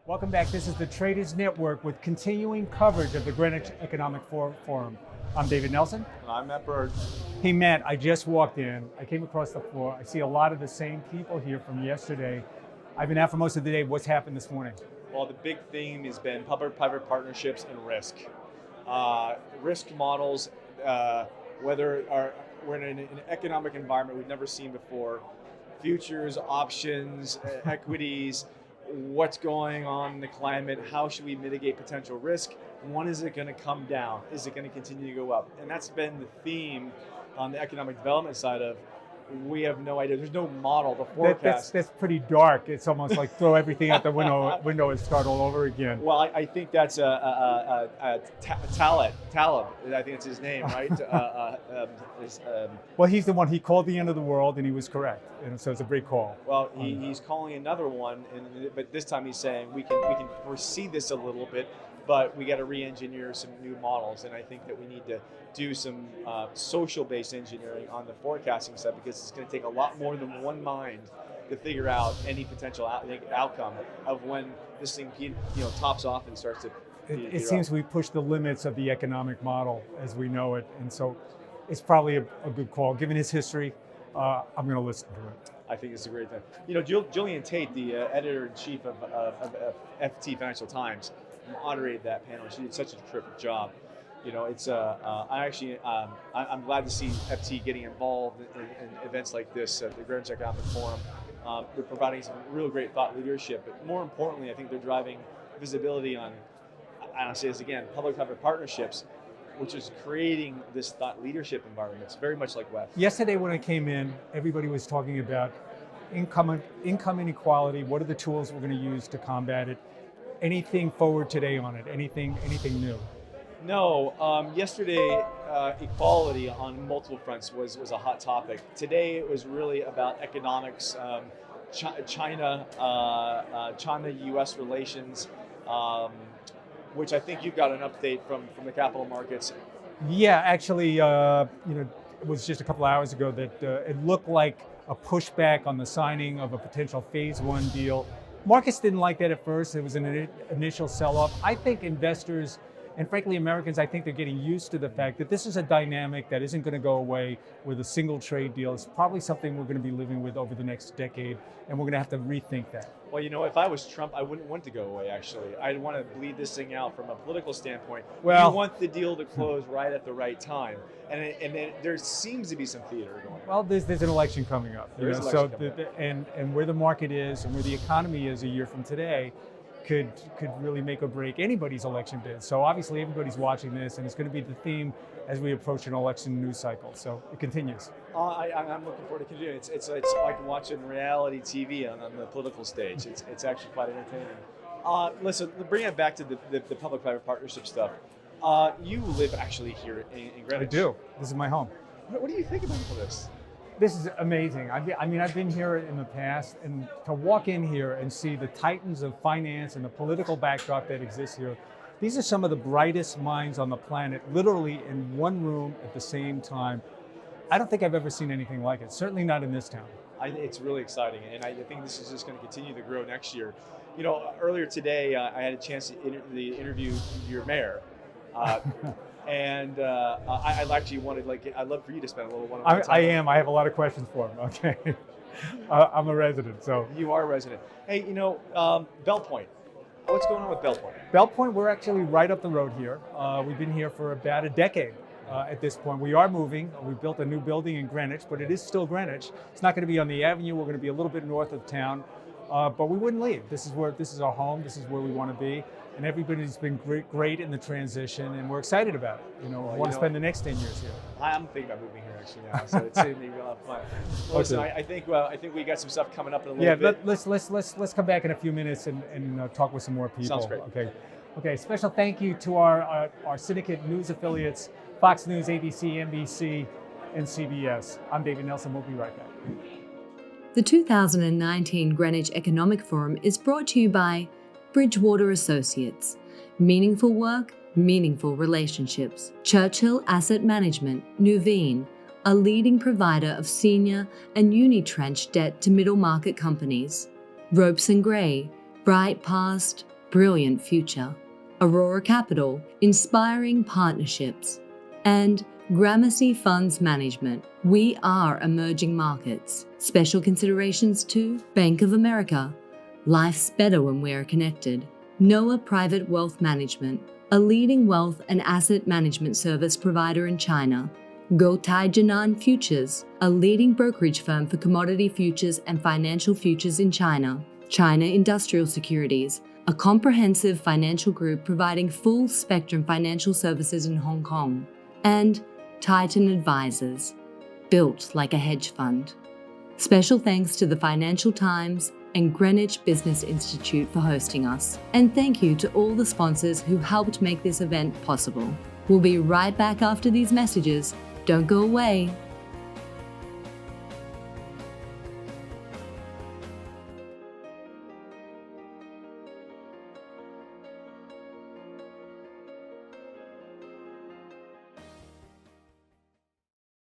Welcome back. This is the Traders Network with continuing coverage of the Greenwich Economic Forum. I'm David Nelson. And I'm Matt Bird. Hey Matt, I just walked in. I came across the floor. I see a lot of the same people here from yesterday. I've been out for most of the day. What's happened this morning? Well, the big theme has been public-private partnerships and risk. Risk models, we're in an economic environment we've never seen before. Futures, options, equities, what's going on in the climate, how should we mitigate potential risk? When is it going to come down? Is it going to continue to go up? And that's been the theme on the economic development side of, we have no idea. There's no model to forecast. That's pretty dark. It's almost like throw everything out the window and start all over again. Well, I think that's Taleb. I think it's his name, right? Well, he's the one. He called the end of the world, and he was correct. And so it's a great call. Well, he's calling another one, but this time he's saying we can foresee this a little bit, but we got to re-engineer some new models. And I think that we need to do some social-based engineering on the forecasting side, because it's going to take a lot more than one mind to figure out any potential outcome of when this thing tops off and starts to. It seems we push the limits of the economic model as we know it, and so it's probably a good call. Given his history, I'm going to listen to it. I think it's a great thing. Julian Tate, the editor-in-chief of FT Financial Times, moderated that panel. She did such a terrific job. I'm glad to see FT getting involved in events like this at the Greenwich Economic Forum. They're providing some real great thought leadership, but more importantly, I think they're driving visibility on, I'll say this again, public-private partnerships, which is creating this thought leadership environment. It's very much like WEF. Yesterday when I came in, everybody was talking about income inequality. What are the tools we're going to use to combat it? Anything forward today on it? Anything new? No. Yesterday, equality on multiple fronts was a hot topic. Today, it was really about economics, China-U.S. relations, which I think you've got an update from the capital markets. Yeah, actually, it was just a couple hours ago that it looked like a pushback on the signing of a potential phase one deal. Markets didn't like that at first. It was an initial sell-off. I think investors, and frankly Americans, I think they're getting used to the fact that this is a dynamic that isn't going to go away with a single trade deal. It's probably something we're going to be living with over the next decade, and we're going to have to rethink that. Well, if I was Trump, I wouldn't want to go away, actually. I'd want to bleed this thing out from a political standpoint. Well, you want the deal to close right at the right time. And there seems to be some theater going on. Well, there's an election coming up. There is an election coming up. And where the market is and where the economy is a year from today could really make or break anybody's election bid. So obviously everybody's watching this, and it's going to be the theme as we approach an election news cycle. So it continues. I'm looking forward to continuing. It's like watching reality TV on the political stage. It's actually quite entertaining. Listen, bring it back to the public-private partnership stuff. You live actually here in Greenwich. I do. This is my home. What do you think about all this? This is amazing. I've been here in the past, and to walk in here and see the titans of finance and the political backdrop that exists here, these are some of the brightest minds on the planet, literally in one room at the same time. I don't think I've ever seen anything like it, certainly not in this town. It's really exciting, and I think this is just going to continue to grow next year. Earlier today, I had a chance to interview your mayor. And I actually I'd love for you to spend a little one-on-one time. I am. I have a lot of questions for him. Okay. I'm a resident, so. You are a resident. Hey, Bell Point. What's going on with Bell Point? Bell Point, we're actually right up the road here. We've been here for about a decade at this point. We are moving. We built a new building in Greenwich, but it is still Greenwich. It's not going to be on the avenue. We're going to be a little bit north of town, but we wouldn't leave. This is our home. This is where we want to be. And everybody's been great in the transition, and we're excited about it. We want to spend the next 10 years here. I'm thinking about moving here actually now, so it's going to be real fun. Listen, I think we got some stuff coming up in a little bit. Let's come back in a few minutes and talk with some more people. Sounds great. Okay. Special thank you to our syndicate news affiliates, Fox News, ABC, NBC, and CBS. I'm David Nelson. We'll be right back. The 2019 Greenwich Economic Forum is brought to you by Bridgewater Associates. Meaningful work, meaningful relationships. Churchill Asset Management, Nuveen, a leading provider of senior and unitranche debt to middle market companies. Ropes & Gray, bright past, brilliant future. Aurora Capital, inspiring partnerships. And Gramercy Funds Management, we are emerging markets. Special considerations to Bank of America, life's better when we're connected. Noah Private Wealth Management, a leading wealth and asset management service provider in China. Guotai Jinan Futures, a leading brokerage firm for commodity futures and financial futures in China. China Industrial Securities, a comprehensive financial group providing full-spectrum financial services in Hong Kong. And Titan Advisors, built like a hedge fund. Special thanks to the Financial Times and Greenwich Business Institute for hosting us. And thank you to all the sponsors who helped make this event possible. We'll be right back after these messages. Don't go away.